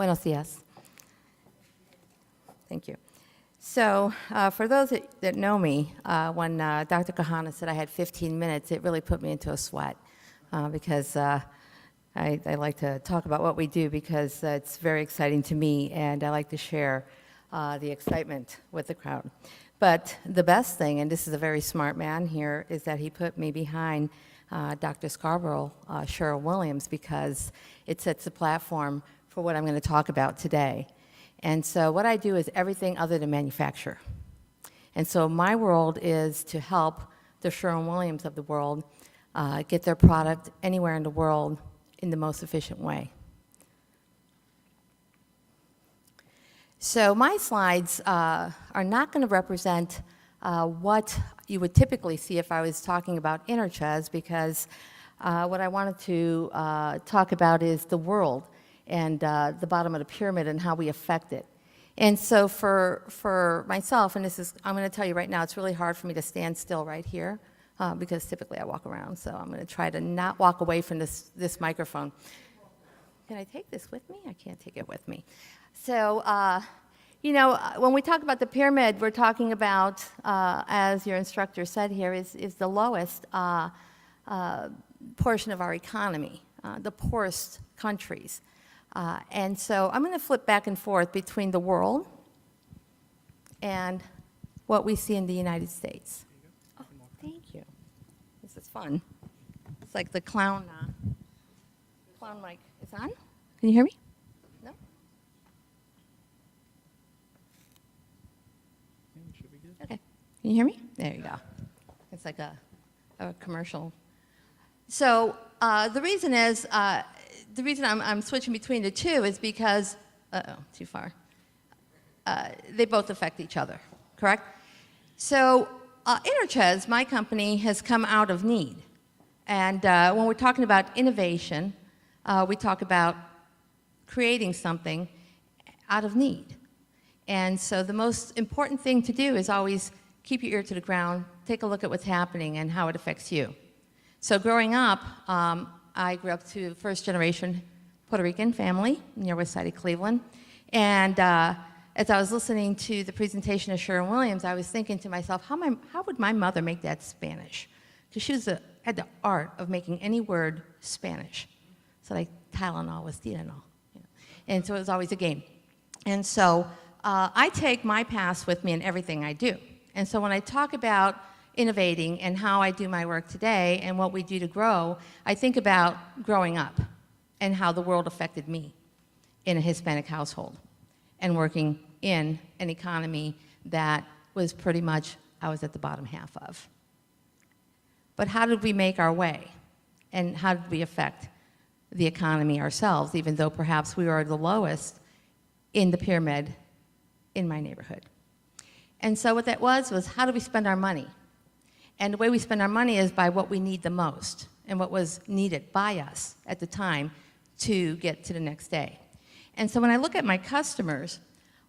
Buenos días. Thank you. So for those that know me, when Dr. Kahana said I had 15 minutes, it really put me into a sweat because I like to talk about what we do because it's very exciting to me, and I like to share the excitement with the crowd. But the best thing, and this is a very smart man here, is that he put me behind Dr. Scarborough, Sherwin-Williams, because it sets the platform for what I'm going to talk about today. And so what I do is everything other than manufacture. And so my world is to help the Sherwin-Williams of the world get their product anywhere in the world in the most efficient way. So my slides are not going to represent what you would typically see if I was talking about Interchez, because what I wanted to talk about is the world and the bottom of the pyramid and how we affect it. And so for myself, and I'm going to tell you right now, it's really hard for me to stand still right here because typically I walk around. So I'm going to try to not walk away from this microphone. Can I take this with me? I can't take it with me. So, you know, when we talk about the pyramid, we're talking about, as your instructor said here, is the lowest portion of our economy, the poorest countries. And so I'm going to flip back and forth between the world and what we see in the United States. Oh, thank you. This is fun. It's like the clown mic. Is on? Can you hear me? No? Okay. Can you hear me? There you go. It's like a commercial. So the reason is, the reason I'm switching between the two is because, too far. They both affect each other, correct? So Interchez, my company, has come out of need. And when we're talking about innovation, we talk about creating something out of need. And so the most important thing to do is always keep your ear to the ground, take a look at what's happening and how it affects you. So growing up, I grew up to first-generation Puerto Rican family near West Side of Cleveland. And as I was listening to the presentation of Sherwin-Williams, I was thinking to myself, how would my mother make that Spanish? Because she had the art of making any word Spanish. So like Tylenol was Tylenol. You know? And so it was always a game. And so I take my past with me in everything I do. And so when I talk about innovating and how I do my work today and what we do to grow, I think about growing up and how the world affected me in a Hispanic household and working in an economy that was pretty much, I was at the bottom half of. But how did we make our way? And how did we affect the economy ourselves, even though perhaps we were the lowest in the pyramid in my neighborhood? And so what that was how do we spend our money? And the way we spend our money is by what we need the most and what was needed by us at the time to get to the next day. And so when I look at my customers,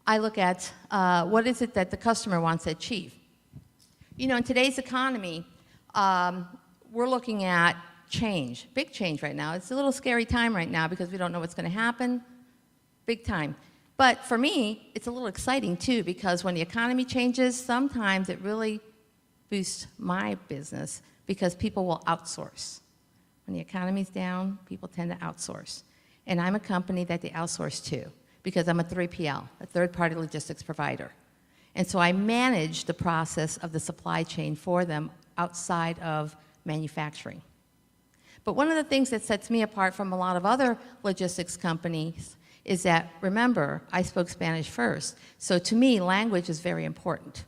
I look at what is it that the customer wants to achieve. You know, in today's economy, we're looking at change, big change right now. It's a little scary time right now because we don't know what's going to happen, big time. But for me, it's a little exciting too, because when the economy changes, sometimes it really boost my business because people will outsource. When the economy's down, people tend to outsource. And I'm a company that they outsource to because I'm a 3PL, a third-party logistics provider. And so I manage the process of the supply chain for them outside of manufacturing. But one of the things that sets me apart from a lot of other logistics companies is that, remember, I spoke Spanish first. So to me, language is very important.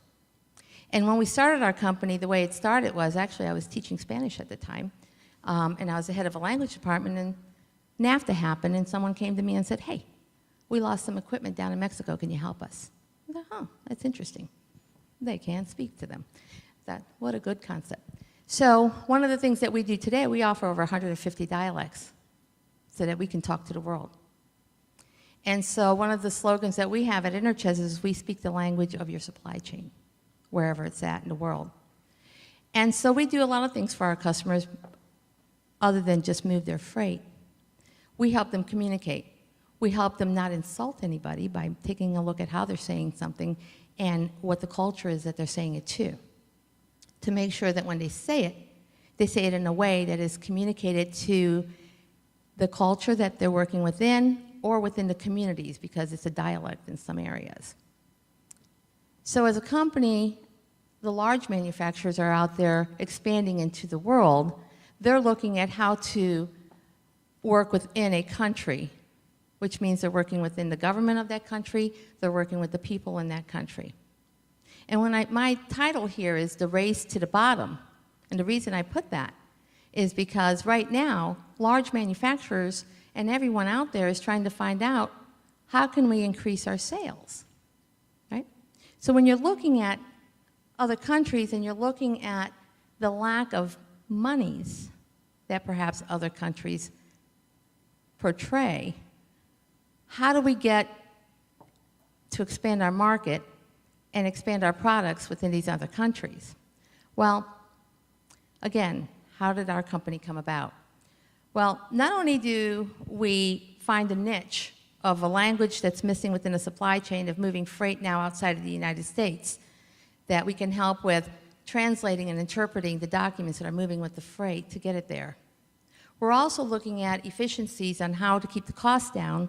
And when we started our company, the way it started was, actually, I was teaching Spanish at the time, and I was the head of a language department, and NAFTA happened, and someone came to me and said, hey, we lost some equipment down in Mexico, can you help us? I thought, oh, that's interesting. They can't speak to them. What a good concept. So one of the things that we do today, we offer over 150 dialects so that we can talk to the world. And so one of the slogans that we have at Interchez is we speak the language of your supply chain, wherever it's at in the world. And so we do a lot of things for our customers other than just move their freight. We help them communicate. We help them not insult anybody by taking a look at how they're saying something and what the culture is that they're saying it to make sure that when they say it in a way that is communicated to the culture that they're working within or within the communities, because it's a dialect in some areas. So as a company, the large manufacturers are out there expanding into the world. They're looking at how to work within a country, which means they're working within the government of that country, they're working with the people in that country. And my title here is The Race to the Bottom, and the reason I put that is because right now, large manufacturers and everyone out there is trying to find out, how can we increase our sales, right? So when you're looking at other countries and you're looking at the lack of monies that perhaps other countries portray, how do we get to expand our market and expand our products within these other countries? Well, again, how did our company come about? Well, not only do we find a niche of a language that's missing within the supply chain of moving freight now outside of the United States, that we can help with translating and interpreting the documents that are moving with the freight to get it there. We're also looking at efficiencies on how to keep the costs down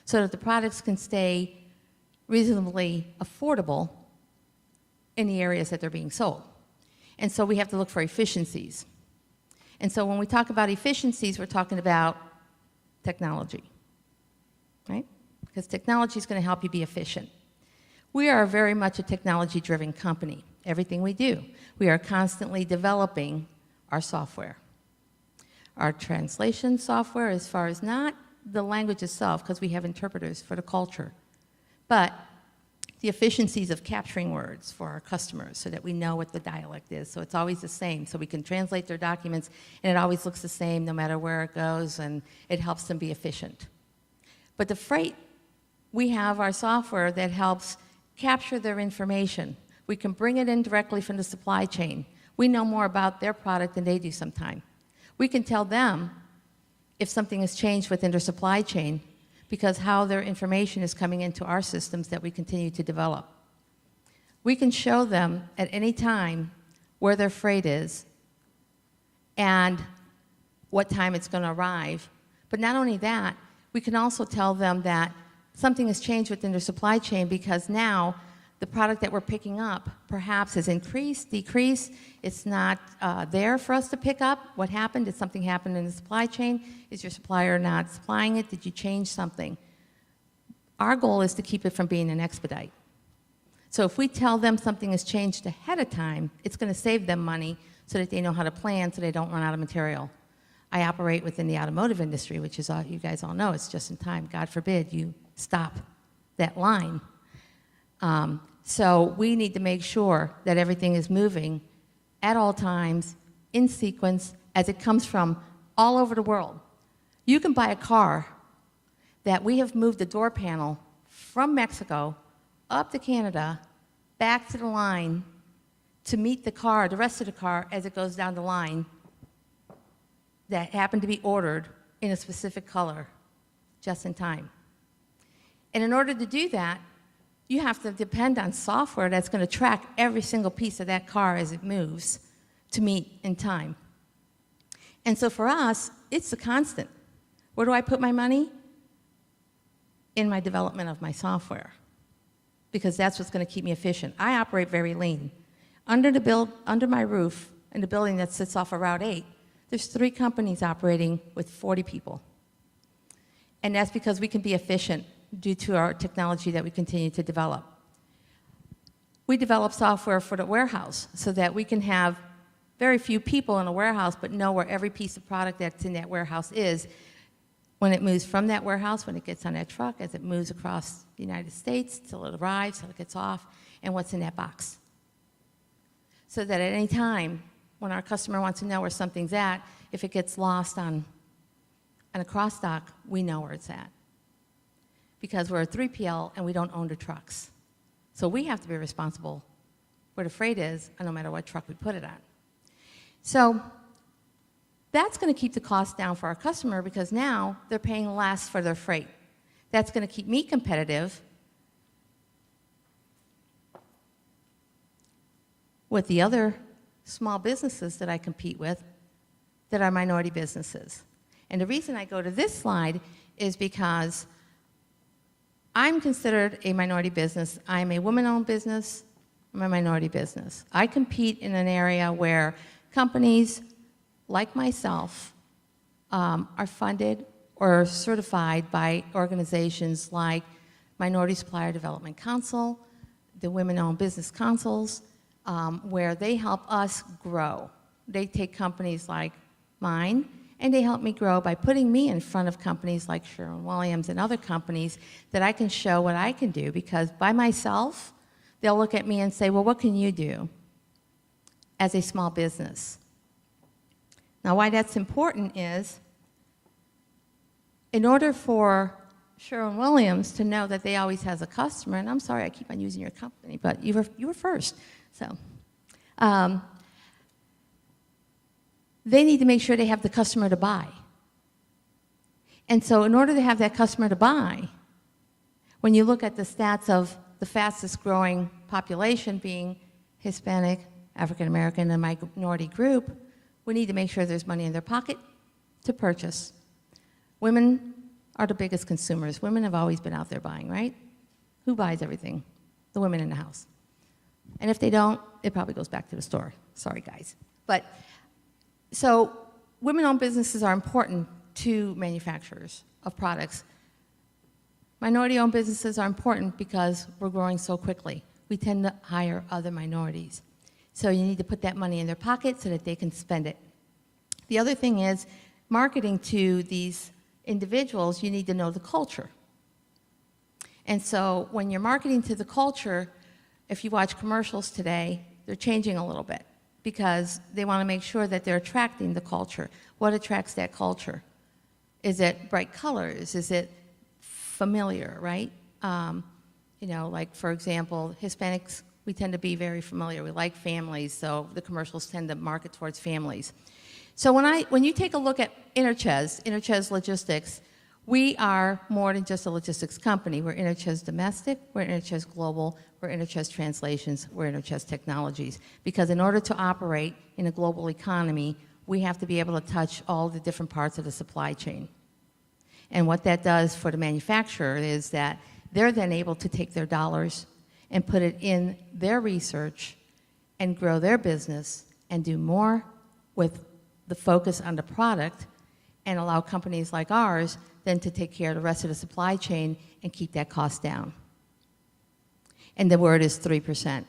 so that the products can stay reasonably affordable in the areas that they're being sold. And so we have to look for efficiencies. And so when we talk about efficiencies, we're talking about technology, right? Because technology is going to help you be efficient. We are very much a technology-driven company. Everything we do, we are constantly developing our software. Our translation software, as far as not the language itself, because we have interpreters for the culture, but the efficiencies of capturing words for our customers so that we know what the dialect is. So it's always the same. So we can translate their documents, and it always looks the same no matter where it goes, and it helps them be efficient. But the freight, we have our software that helps capture their information. We can bring it in directly from the supply chain. We know more about their product than they do sometimes. We can tell them if something has changed within their supply chain because how their information is coming into our systems that we continue to develop. We can show them at any time where their freight is and what time it's going to arrive. But not only that, we can also tell them that something has changed within their supply chain because now the product that we're picking up perhaps has increased, decreased. It's not there for us to pick up. What happened? Did something happen in the supply chain? Is your supplier not supplying it? Did you change something? Our goal is to keep it from being an expedite. So if we tell them something has changed ahead of time, it's going to save them money so that they know how to plan so they don't run out of material. I operate within the automotive industry, which is, you guys all know, it's just in time. God forbid you stop that line. So we need to make sure that everything is moving at all times, in sequence, as it comes from all over the world. You can buy a car that we have moved the door panel from Mexico up to Canada, back to the line, to meet the car, the rest of the car, as it goes down the line, that happened to be ordered in a specific color, just in time. And in order to do that, you have to depend on software that's going to track every single piece of that car as it moves to meet in time. And so for us, it's a constant. Where do I put my money? In my development of my software, because that's what's going to keep me efficient. I operate very lean. Under my roof, in the building that sits off of Route 8, there's 3 companies operating with 40 people. And that's because we can be efficient due to our technology that we continue to develop. We develop software for the warehouse so that we can have very few people in a warehouse but know where every piece of product that's in that warehouse is when it moves from that warehouse, when it gets on that truck, as it moves across the United States till it arrives, till it gets off, and what's in that box. So that at any time, when our customer wants to know where something's at, if it gets lost on a cross-dock, we know where it's at. Because we're a 3PL and we don't own the trucks. So we have to be responsible where the freight is, no matter what truck we put it on. So that's going to keep the cost down for our customer because now they're paying less for their freight. that's going to keep me competitive with the other small businesses that I compete with that are minority businesses. And the reason I go to this slide is because I'm considered a minority business. I'm a woman-owned business. I'm a minority business. I compete in an area where companies like myself are funded or certified by organizations like Minority Supplier Development Council, the Women-Owned Business Councils, where they help us grow. They take companies like mine, and they help me grow by putting me in front of companies like Sherwin-Williams and other companies that I can show what I can do, because by myself, they'll look at me and say, well, what can you do as a small business? Now, why that's important is, in order for Sherwin-Williams to know that they always has a customer, and I'm sorry I keep on using your company, but you were first, so. They need to make sure they have the customer to buy. And so in order to have that customer to buy, when you look at the stats of the fastest growing population being Hispanic, African American, and minority group, we need to make sure there's money in their pocket to purchase. Women are the biggest consumers. Women have always been out there buying, right? Who buys everything? The women in the house. And if they don't, it probably goes back to the store. Sorry, guys. But so women-owned businesses are important to manufacturers of products. Minority-owned businesses are important because we're growing so quickly. We tend to hire other minorities. So you need to put that money in their pocket so that they can spend it. The other thing is, marketing to these individuals, you need to know the culture. And so when you're marketing to the culture, if you watch commercials today, they're changing a little bit, because they want to make sure that they're attracting the culture. What attracts that culture? Is it bright colors? Is it familiar, right? You know, like, for example, Hispanics, we tend to be very familiar. We like families, so the commercials tend to market towards families. So when you take a look at Interchez Logistics, we are more than just a logistics company. We're Interchez Domestic, we're Interchez Global, we're Interchez Translations, we're Interchez Technologies. Because in order to operate in a global economy, we have to be able to touch all the different parts of the supply chain. And what that does for the manufacturer is that they're then able to take their dollars and put it in their research and grow their business and do more with the focus on the product, and allow companies like ours then to take care of the rest of the supply chain and keep that cost down. And the word is 3%.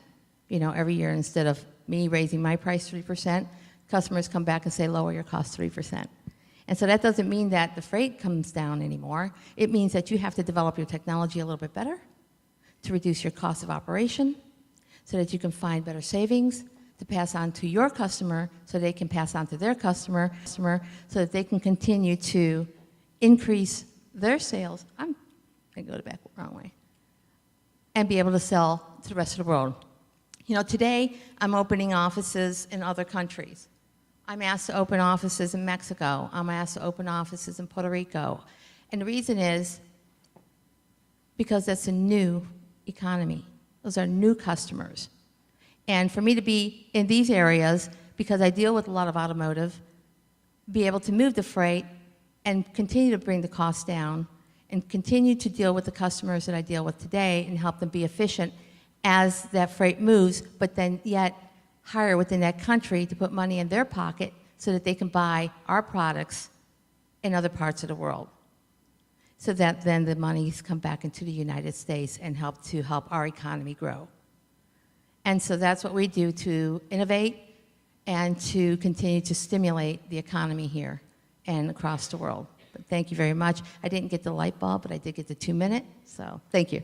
You know, every year, instead of me raising my price 3%, customers come back and say, lower your cost 3%. And so that doesn't mean that the freight comes down anymore. It means that you have to develop your technology a little bit better to reduce your cost of operation so that you can find better savings to pass on to your customer so they can pass on to their customer so that they can continue to increase their sales. I'm going to go the wrong way. And be able to sell to the rest of the world. You know, today I'm opening offices in other countries. I'm asked to open offices in Mexico. I'm asked to open offices in Puerto Rico. And the reason is because that's a new economy. Those are new customers. And for me to be in these areas, because I deal with a lot of automotive, be able to move the freight and continue to bring the cost down and continue to deal with the customers that I deal with today and help them be efficient as that freight moves, but then yet hire within that country to put money in their pocket so that they can buy our products in other parts of the world. So that then the monies come back into the United States and help our economy grow. And so that's what we do to innovate and to continue to stimulate the economy here and across the world. But thank you very much. I didn't get the light bulb, but I did get the 2-minute, so thank you.